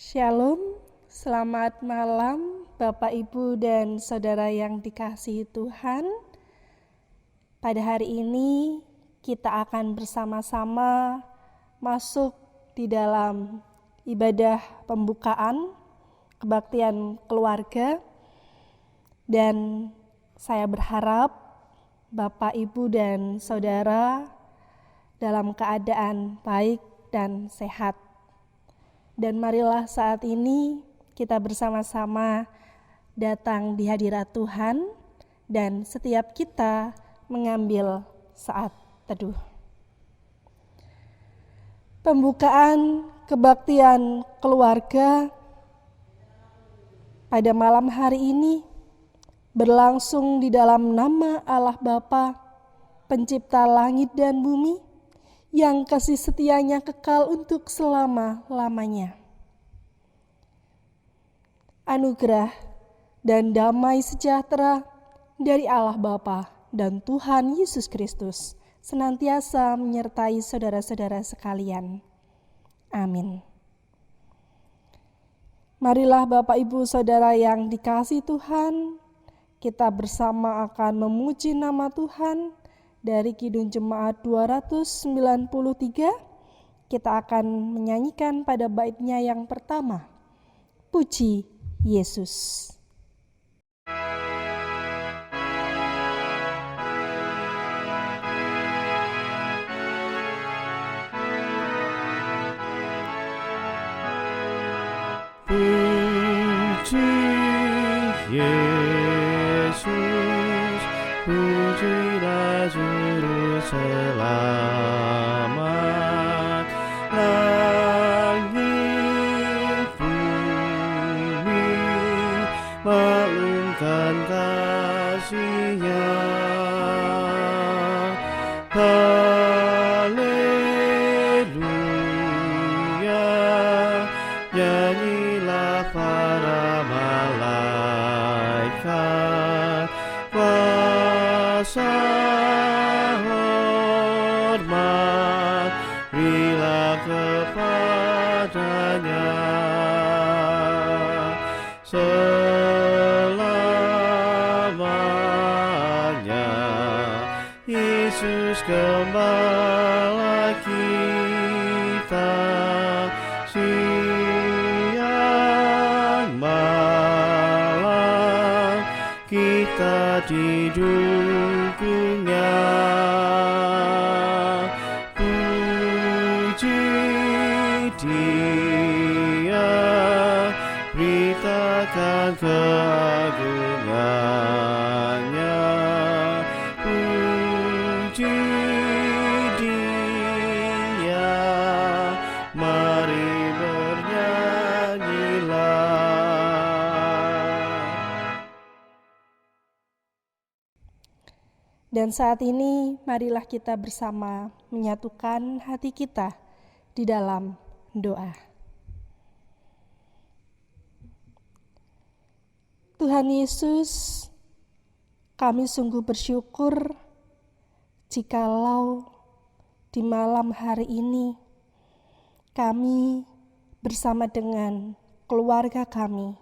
Shalom, selamat malam Bapak, Ibu, dan Saudara yang dikasihi Tuhan. Pada hari ini kita akan bersama-sama masuk di dalam ibadah pembukaan kebaktian keluarga. Dan saya berharap Bapak, Ibu, dan Saudara dalam keadaan baik dan sehat. Dan marilah saat ini kita bersama-sama datang di hadirat Tuhan dan setiap kita mengambil saat teduh. Pembukaan kebaktian keluarga pada malam hari ini berlangsung di dalam nama Allah Bapa, Pencipta langit dan bumi, yang kasih setianya kekal untuk selama-lamanya. Anugerah dan damai sejahtera dari Allah Bapa dan Tuhan Yesus Kristus senantiasa menyertai saudara-saudara sekalian. Amin. Marilah Bapak, Ibu, Saudara yang dikasihi Tuhan, kita bersama akan memuji nama Tuhan. Dari Kidung Jemaat 293, kita akan menyanyikan pada baitnya yang pertama, Puji Yesus. Puji Yesus, pujilah Juru Selamat. Langit bumi maklumkan kasih-Nya. Haleluya, nyanyilah para malaikat. Kuasa hormat berilah kepadanya. Selamanya Yesus Gembala kita, siang malam kita didukung-Nya. Puji Dia, beritakan keagungan-Nya. Puji Dia, mari bernyanyilah. Dan saat ini marilah kita bersama menyatukan hati kita di dalam doa. Tuhan Yesus, kami sungguh bersyukur jikalau di malam hari ini kami bersama dengan keluarga kami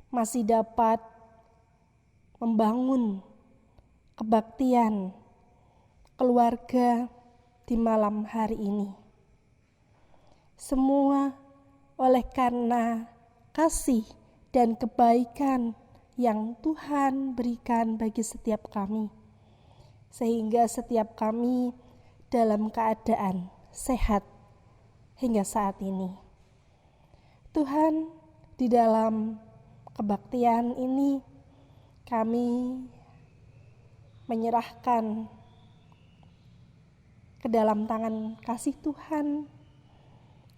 masih dapat membangun kebaktian keluarga di malam hari ini. Semua oleh karena kasih dan kebaikan yang Tuhan berikan bagi setiap kami, sehingga setiap kami dalam keadaan sehat hingga saat ini. Tuhan, di dalam kebaktian ini kami menyerahkan ke dalam tangan kasih Tuhan.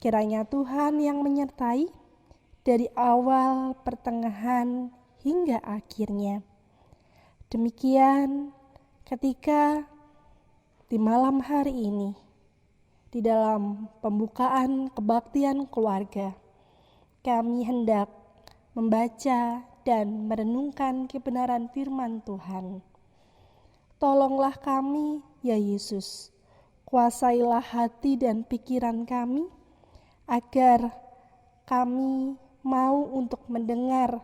Kiranya Tuhan yang menyertai dari awal, pertengahan, hingga akhirnya. Demikian ketika di malam hari ini, di dalam pembukaan kebaktian keluarga, kami hendak membaca dan merenungkan kebenaran firman Tuhan. Tolonglah kami, ya Yesus, kuasailah hati dan pikiran kami, agar kami mau untuk mendengar,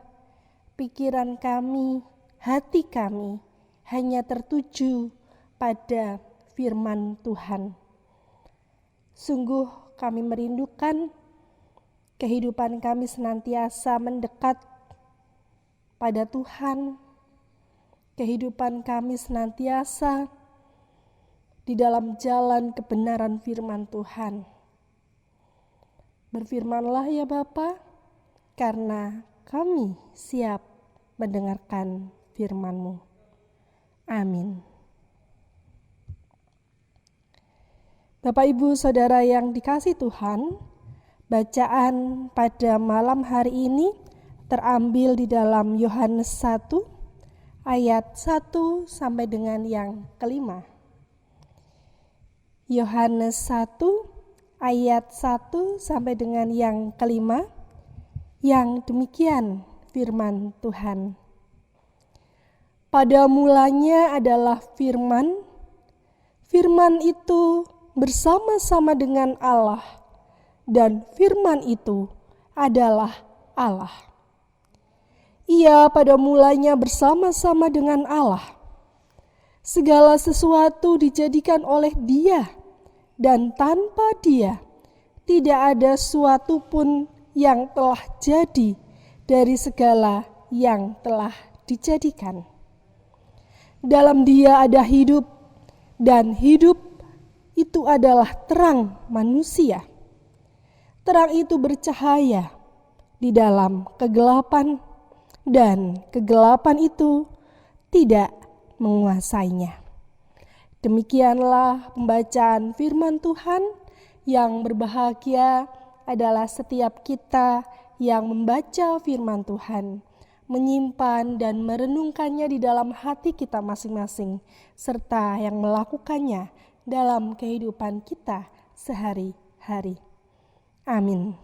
pikiran kami, hati kami hanya tertuju pada firman Tuhan. Sungguh kami merindukan kehidupan kami senantiasa mendekat pada Tuhan. Kehidupan kami senantiasa di dalam jalan kebenaran firman Tuhan. Berfirmanlah ya Bapa, karena kami siap mendengarkan firman-Mu. Amin. Bapak Ibu Saudara yang dikasihi Tuhan, bacaan pada malam hari ini terambil di dalam Yohanes 1 ayat 1 sampai dengan yang kelima. Yohanes 1 ayat 1 sampai dengan yang kelima, yang demikian firman Tuhan. Pada mulanya adalah firman, firman itu bersama-sama dengan Allah, dan firman itu adalah Allah. Ia pada mulanya bersama-sama dengan Allah. Segala sesuatu dijadikan oleh Dia, dan tanpa Dia tidak ada sesuatu pun yang telah jadi dari segala yang telah dijadikan. Dalam Dia ada hidup, dan hidup itu adalah terang manusia. Terang itu bercahaya di dalam kegelapan, dan kegelapan itu tidak menguasainya. Demikianlah pembacaan firman Tuhan. Yang berbahagia adalah setiap kita yang membaca firman Tuhan, menyimpan dan merenungkannya di dalam hati kita masing-masing, serta yang melakukannya dalam kehidupan kita sehari-hari. Amin.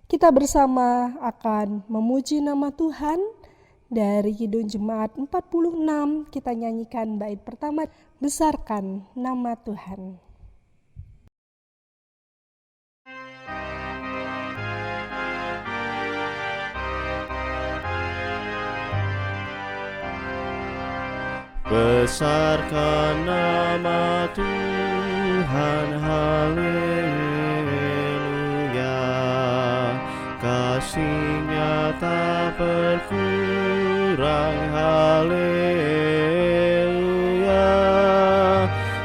Kita bersama akan memuji nama Tuhan. Dari Kidung Jemaat 46 kita nyanyikan bait pertama, Besarkan Nama Tuhan. Besarkan nama Tuhan, haleluya. Kasih-Nya tak berkurang, haleluya.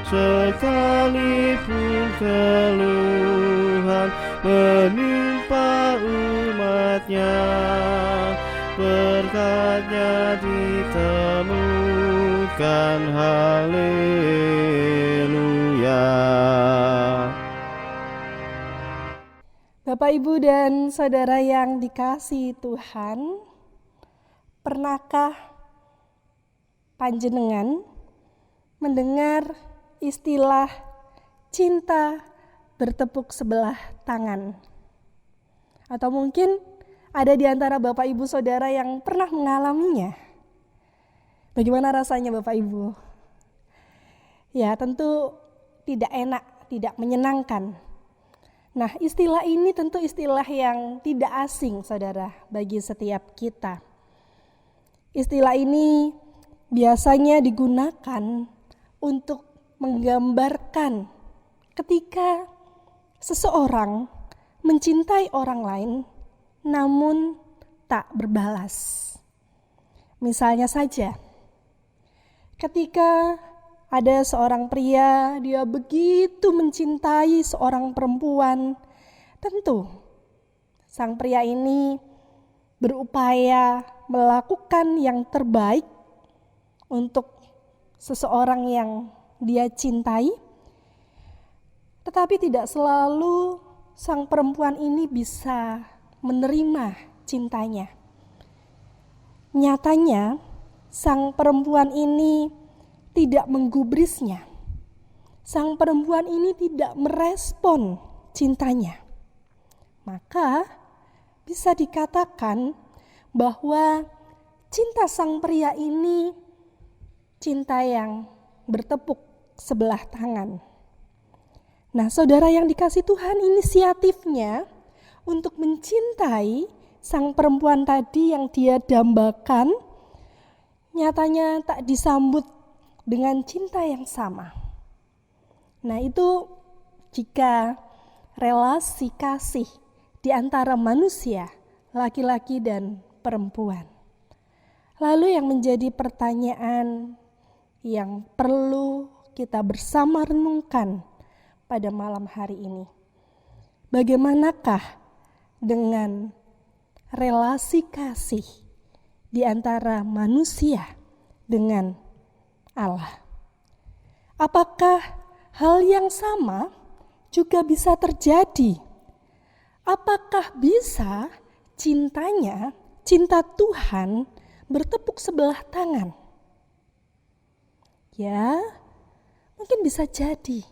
Sekalipun keluhan menimpa umat-Nya, berkat-Nya ditemukan, haleluya. Bapak, Ibu, dan Saudara yang dikasihi Tuhan, pernahkah panjenengan mendengar istilah cinta bertepuk sebelah tangan? Atau mungkin ada di antara Bapak Ibu Saudara yang pernah mengalaminya. Bagaimana rasanya Bapak Ibu? Ya, tentu tidak enak, tidak menyenangkan. Nah, istilah ini tentu istilah yang tidak asing, Saudara, bagi setiap kita. Istilah ini biasanya digunakan untuk menggambarkan ketika seseorang mencintai orang lain namun tak berbalas. Misalnya saja, ketika ada seorang pria, dia begitu mencintai seorang perempuan, tentu sang pria ini berupaya melakukan yang terbaik untuk seseorang yang dia cintai, tetapi tidak selalu sang perempuan ini bisa menerima cintanya. Nyatanya, sang perempuan ini tidak menggubrisnya. Sang perempuan ini tidak merespon cintanya. Maka bisa dikatakan bahwa cinta sang pria ini cinta yang bertepuk sebelah tangan. Nah, saudara yang dikasihi Tuhan, inisiatifnya untuk mencintai sang perempuan tadi yang dia dambakan, nyatanya tak disambut dengan cinta yang sama. Nah, itu jika relasi kasih di antara manusia, laki-laki dan perempuan. Lalu yang menjadi pertanyaan yang perlu kita bersama renungkan pada malam hari ini. Bagaimanakah dengan relasi kasih di antara manusia dengan Allah? Apakah hal yang sama juga bisa terjadi? Apakah bisa cinta Tuhan bertepuk sebelah tangan? Ya, mungkin bisa jadi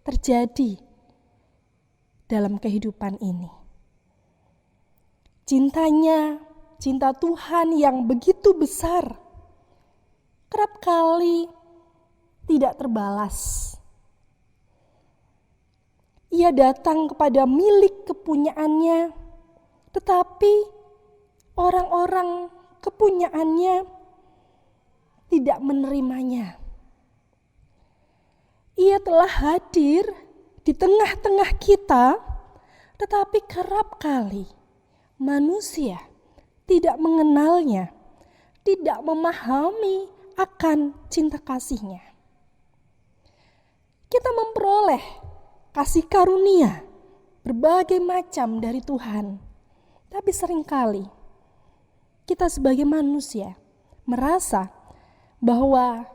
terjadi dalam kehidupan ini. Cinta Tuhan yang begitu besar, kerap kali tidak terbalas. Ia datang kepada milik kepunyaannya, tetapi orang-orang kepunyaannya tidak menerimanya. Ia telah hadir di tengah-tengah kita, tetapi kerap kali manusia tidak mengenalnya, tidak memahami akan cinta kasihnya. Kita memperoleh kasih karunia berbagai macam dari Tuhan, tapi seringkali kita sebagai manusia merasa bahwa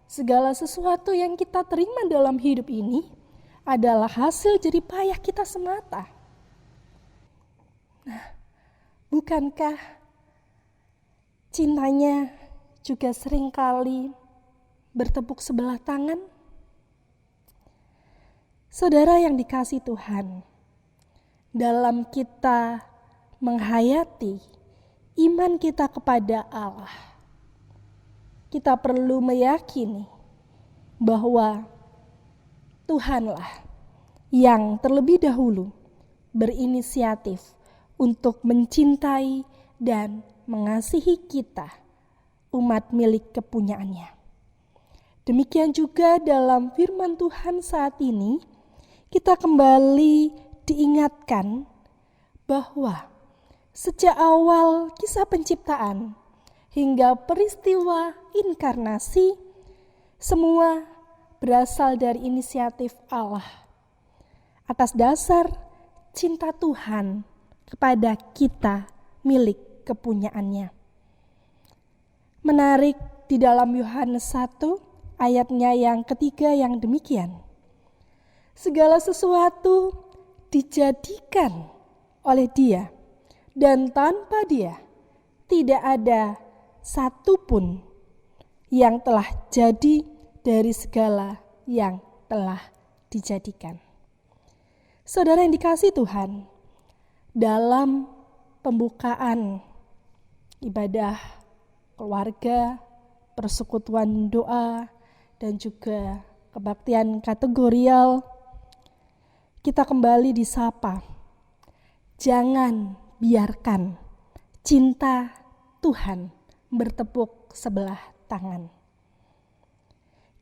segala sesuatu yang kita terima dalam hidup ini adalah hasil jerih payah kita semata. Nah, bukankah cintanya juga seringkali bertepuk sebelah tangan? Saudara yang dikasihi Tuhan, dalam kita menghayati iman kita kepada Allah, kita perlu meyakini bahwa Tuhanlah yang terlebih dahulu berinisiatif untuk mencintai dan mengasihi kita, umat milik kepunyaannya. Demikian juga dalam firman Tuhan saat ini, kita kembali diingatkan bahwa sejak awal kisah penciptaan hingga peristiwa inkarnasi, semua berasal dari inisiatif Allah atas dasar cinta Tuhan kepada kita milik kepunyaannya. Menarik di dalam Yohanes 1 ayatnya yang ketiga yang demikian. Segala sesuatu dijadikan oleh Dia, dan tanpa Dia tidak ada satupun yang telah jadi dari segala yang telah dijadikan. Saudara yang dikasihi Tuhan, dalam pembukaan ibadah keluarga, persekutuan doa, dan juga kebaktian kategorial, kita kembali disapa. Jangan biarkan cinta Tuhan bertepuk sebelah tangan.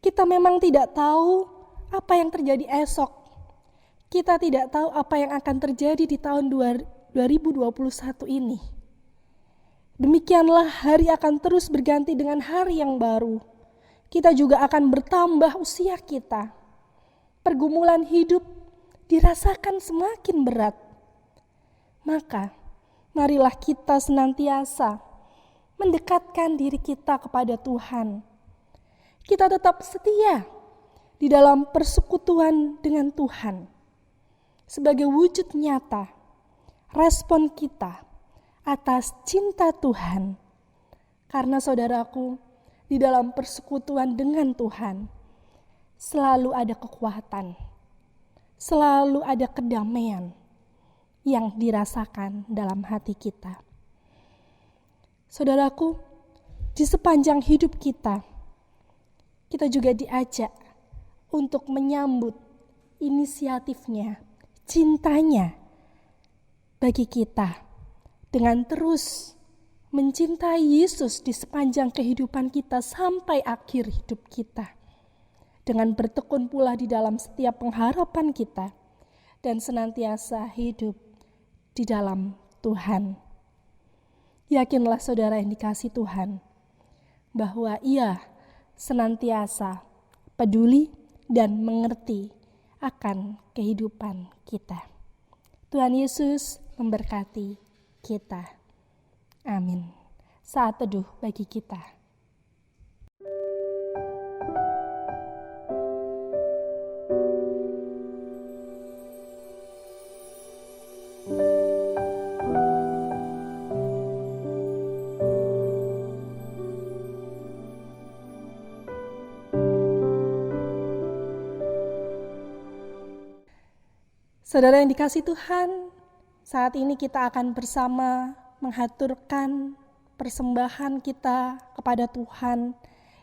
Kita memang tidak tahu apa yang terjadi esok. Kita tidak tahu apa yang akan terjadi di tahun 2021 ini. Demikianlah hari akan terus berganti dengan hari yang baru. Kita juga akan bertambah usia kita. Pergumulan hidup dirasakan semakin berat. Maka, marilah kita senantiasa mendekatkan diri kita kepada Tuhan. Kita tetap setia di dalam persekutuan dengan Tuhan sebagai wujud nyata respon kita atas cinta Tuhan. Karena saudaraku, di dalam persekutuan dengan Tuhan selalu ada kekuatan, selalu ada kedamaian yang dirasakan dalam hati kita. Saudaraku, di sepanjang hidup kita juga diajak untuk menyambut inisiatifnya, cintanya bagi kita dengan terus mencintai Yesus di sepanjang kehidupan kita sampai akhir hidup kita. Dengan bertekun pula di dalam setiap pengharapan kita dan senantiasa hidup di dalam Tuhan. Yakinlah saudara yang dikasihi Tuhan, bahwa Ia senantiasa peduli dan mengerti akan kehidupan kita. Tuhan Yesus memberkati kita. Amin. Saat teduh bagi kita. Saudara yang dikasihi Tuhan, saat ini kita akan bersama menghaturkan persembahan kita kepada Tuhan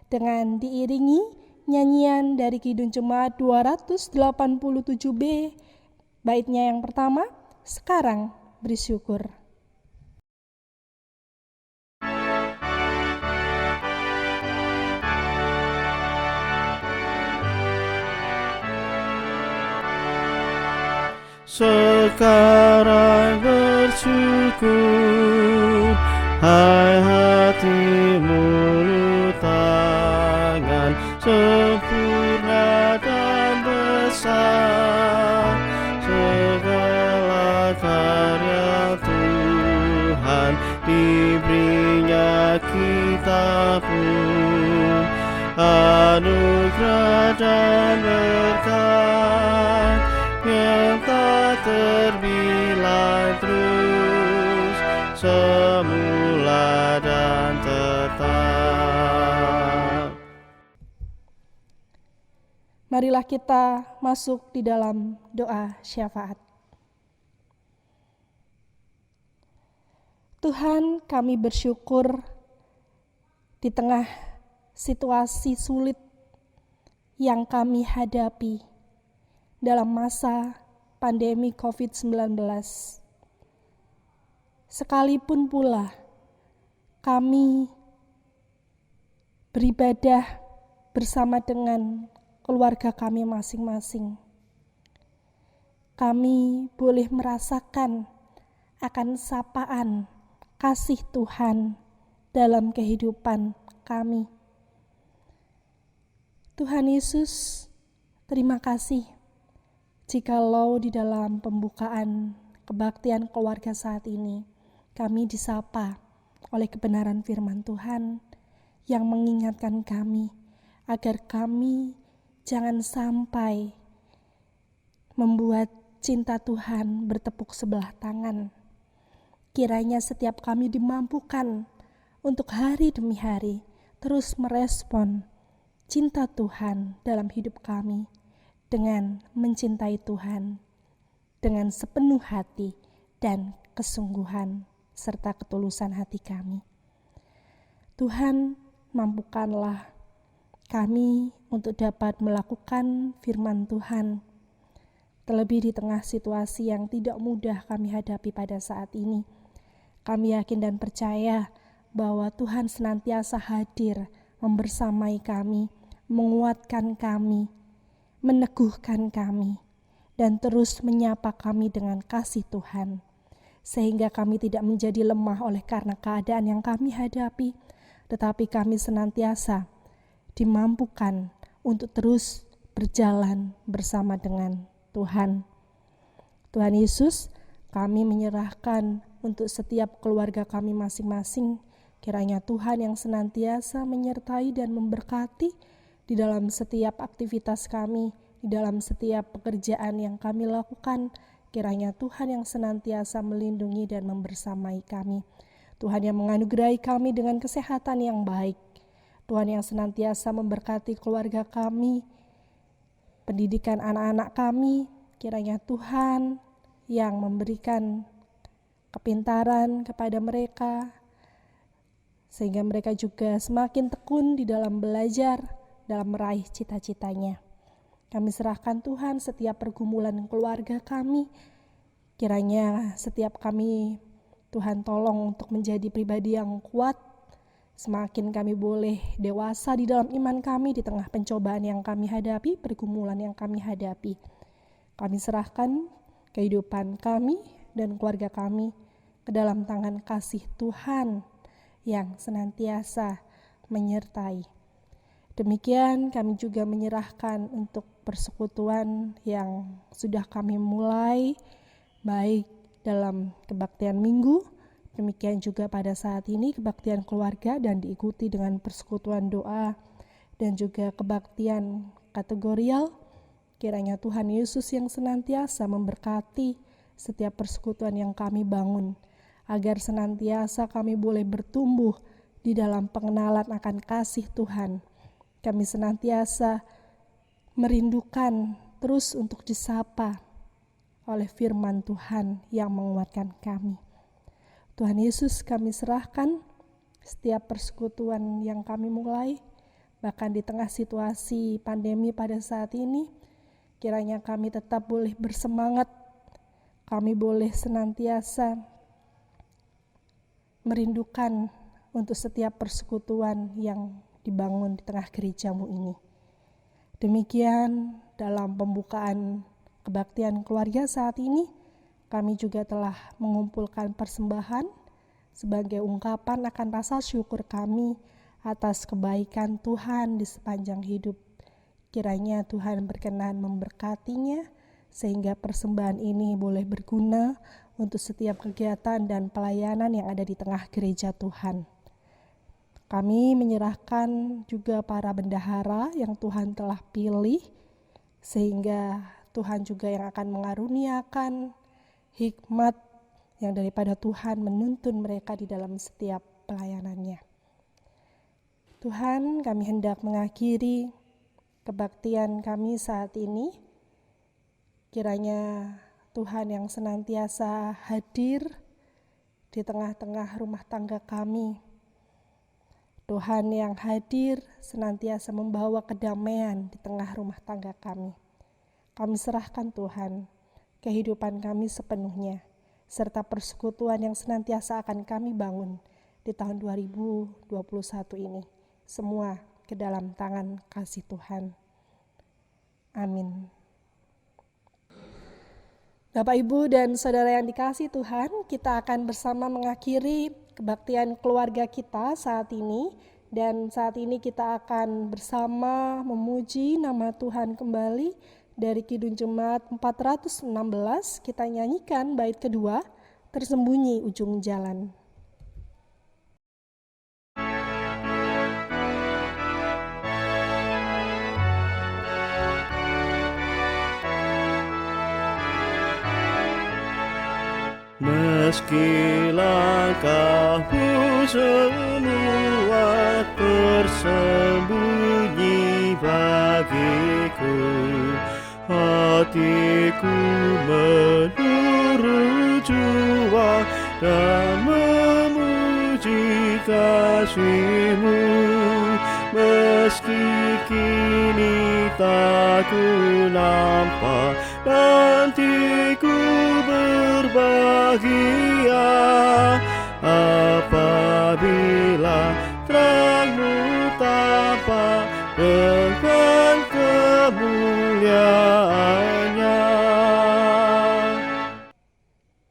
dengan diiringi nyanyian dari Kidung Jemaat 287B, baitnya yang pertama, Sekarang Bersyukur. Sekarang bersyukur, hai hati mulut tangan, sempurna dan besar segala karya Tuhan, diberinya kita pun anugerah dan berkat yang tak terbilang, terus semula dan tetap. Marilah kita masuk di dalam doa syafaat. Tuhan, kami bersyukur di tengah situasi sulit yang kami hadapi dalam masa pandemi COVID-19. Sekalipun pula kami beribadah bersama dengan keluarga kami masing-masing, kami boleh merasakan akan sapaan kasih Tuhan dalam kehidupan kami. Tuhan Yesus, terima kasih jikalau di dalam pembukaan kebaktian keluarga saat ini, kami disapa oleh kebenaran firman Tuhan yang mengingatkan kami agar kami jangan sampai membuat cinta Tuhan bertepuk sebelah tangan. Kiranya setiap kami dimampukan untuk hari demi hari terus merespon cinta Tuhan dalam hidup kami, dengan mencintai Tuhan dengan sepenuh hati dan kesungguhan serta ketulusan hati kami. Tuhan, mampukanlah kami untuk dapat melakukan firman Tuhan, terlebih di tengah situasi yang tidak mudah kami hadapi pada saat ini. Kami yakin dan percaya bahwa Tuhan senantiasa hadir membersamai kami, menguatkan kami, meneguhkan kami, dan terus menyapa kami dengan kasih Tuhan, sehingga kami tidak menjadi lemah oleh karena keadaan yang kami hadapi, tetapi kami senantiasa dimampukan untuk terus berjalan bersama dengan Tuhan. Tuhan Yesus, kami menyerahkan untuk setiap keluarga kami masing-masing, kiranya Tuhan yang senantiasa menyertai dan memberkati di dalam setiap aktivitas kami, di dalam setiap pekerjaan yang kami lakukan. Kiranya Tuhan yang senantiasa melindungi dan membersamai kami. Tuhan yang menganugerahi kami dengan kesehatan yang baik. Tuhan yang senantiasa memberkati keluarga kami, pendidikan anak-anak kami. Kiranya Tuhan yang memberikan kepintaran kepada mereka, sehingga mereka juga semakin tekun di dalam belajar, dalam meraih cita-citanya. Kami serahkan Tuhan setiap pergumulan keluarga kami, Kiranya setiap kami Tuhan tolong untuk menjadi pribadi yang kuat, semakin kami boleh dewasa di dalam iman kami di tengah pencobaan yang kami hadapi, pergumulan yang kami hadapi. Kami serahkan kehidupan kami dan keluarga kami ke dalam tangan kasih Tuhan yang senantiasa menyertai. Demikian kami juga menyerahkan untuk persekutuan yang sudah kami mulai, baik dalam kebaktian minggu, demikian juga pada saat ini kebaktian keluarga dan diikuti dengan persekutuan doa dan juga kebaktian kategorial. Kiranya Tuhan Yesus yang senantiasa memberkati setiap persekutuan yang kami bangun, agar senantiasa kami boleh bertumbuh di dalam pengenalan akan kasih Tuhan. Kami senantiasa merindukan terus untuk disapa oleh firman Tuhan yang menguatkan kami. Tuhan Yesus, kami serahkan setiap persekutuan yang kami mulai, bahkan di tengah situasi pandemi pada saat ini, kiranya kami tetap boleh bersemangat, kami boleh senantiasa merindukan untuk setiap persekutuan yang dibangun di tengah gerejamu ini. Demikian dalam pembukaan kebaktian keluarga saat ini, kami juga telah mengumpulkan persembahan sebagai ungkapan akan rasa syukur kami atas kebaikan Tuhan di sepanjang hidup. Kiranya Tuhan berkenan memberkatinya, sehingga persembahan ini boleh berguna untuk setiap kegiatan dan pelayanan yang ada di tengah gereja Tuhan. Kami menyerahkan juga para bendahara yang Tuhan telah pilih, sehingga Tuhan juga yang akan mengaruniakan hikmat yang daripada Tuhan menuntun mereka di dalam setiap pelayanannya. Tuhan, kami hendak mengakhiri kebaktian kami saat ini. Kiranya Tuhan yang senantiasa hadir di tengah-tengah rumah tangga kami. Tuhan yang hadir senantiasa membawa kedamaian di tengah rumah tangga kami. Kami serahkan Tuhan kehidupan kami sepenuhnya, serta persekutuan yang senantiasa akan kami bangun di tahun 2021 ini. Semua ke dalam tangan kasih Tuhan. Amin. Bapak, Ibu, dan Saudara yang dikasihi Tuhan, kita akan bersama mengakhiri kebaktian keluarga kita saat ini. Dan saat ini kita akan bersama memuji nama Tuhan kembali dari Kidung Jemaat 416. Kita nyanyikan bait kedua, Tersembunyi Ujung Jalan. Meski langkahmu semua tersembunyi bagiku, hatiku menurut jua dan memuji kasih-Mu. Meski kini tak ku nampak, nantiku berbahagia apabila terang-Mu tampak dengan kemuliaan-Nya.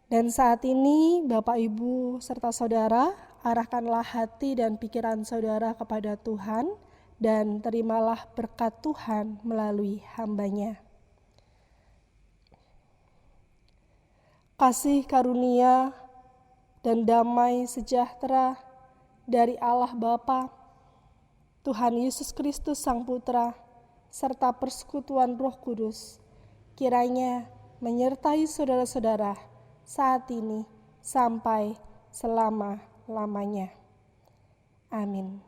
Dan saat ini Bapak, Ibu, serta Saudara, arahkanlah hati dan pikiran saudara kepada Tuhan, dan terimalah berkat Tuhan melalui hamba-Nya. Kasih karunia dan damai sejahtera dari Allah Bapa, Tuhan Yesus Kristus Sang Putra, serta persekutuan Roh Kudus, kiranya menyertai saudara-saudara saat ini sampai selama-lamanya. Amin.